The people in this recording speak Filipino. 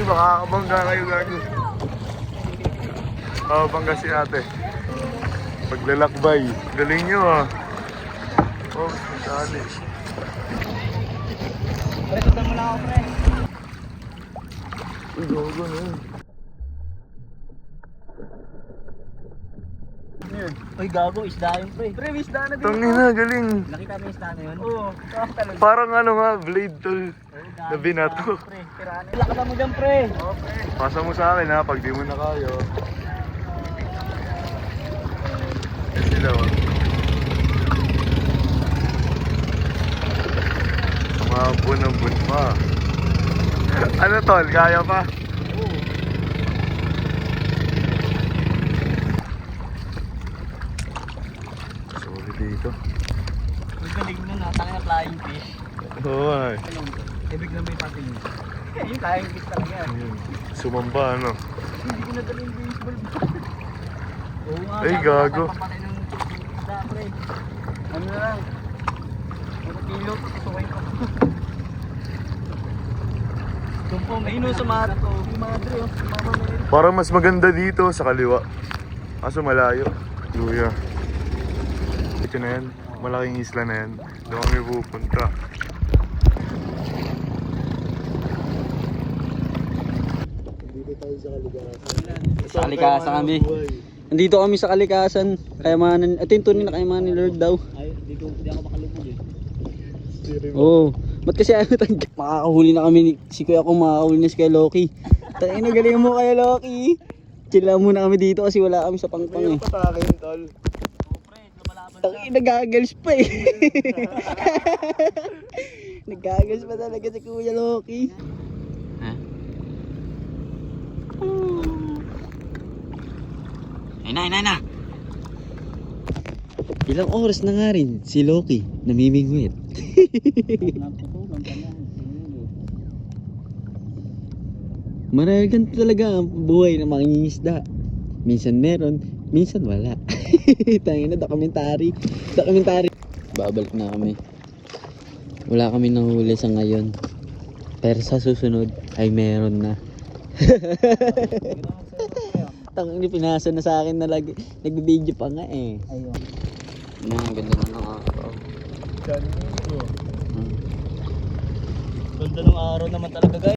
makakabangga kayo gago. Oo, bangga si ate. Paglalakbay. Galing nyo ah. Oh, dali. Pre, tutan mo lang ako, pre. Uy, gago na yun. Uy, gago, isda yun, pre. Pre, may isda na dito. Tangin na, galing. Nakita mo yung isda na yun? Oo. Parang ano nga, blade tol. Na binato. Pre, tirano. Lakad mo dyan, pre. Oo, pre. Pasa mo sa akin ha, pag di mo na kayo. Yan sila oh. Mabun pa. Ano tol, kaya pa? Sorry dito. Uy, galing nun ha. Tangin na flying fish. Oo ay. Ibig na may pating. Yung flying fish talaga yan. Ayun. Sumamba ano. Hindi ko nadala yung baseball bat. Oo nga. Ay, gago. Papatay ng isda, pre. Ano na lang. Puro kilo, tutusukin ko. Tumpong, ayun sa mara to. Yung madre, oh. Mama Mary. Parang mas maganda dito sa kaliwa. Kaso malayo. Luya. Ito na yan. Malaking isla na yan. Doon kami pupunta. Dito tayo sa kalikasan. Sa kalikasan kami. Nandito kami sa kalikasan. Kayamanan. Ito yung tunay na kayamanan ni Lord daw. Ay, di ako makalupog eh. Oo. Ba't kasi ayaw tanggap? Makakahuli na kami si Kuya kung makakahuli na si Kuya Loki. Tayo na galing mo Kuya Loki. Chill lang muna kami dito kasi wala kami sa pangpang eh. Mayroon pa sa akin, tol. Ang nagagals pa eh. Nagagals pa talaga si Kuya Loki. Ha? Ay na. Ilang oras na nga rin si Loki namimingwit. Marami talaga ang buhay ng mga ngingisda. Minsan meron, minsan wala. Tangina na dokumentary. Babalik na kami. Wala kami nahuli sa ngayon. Pero sa susunod ay meron na. Tangina pinasa na sa akin na lagi. Nagbi-video pa nga eh. Ayun. Ang ganda na ng araw. Ganda ng araw naman talaga guys.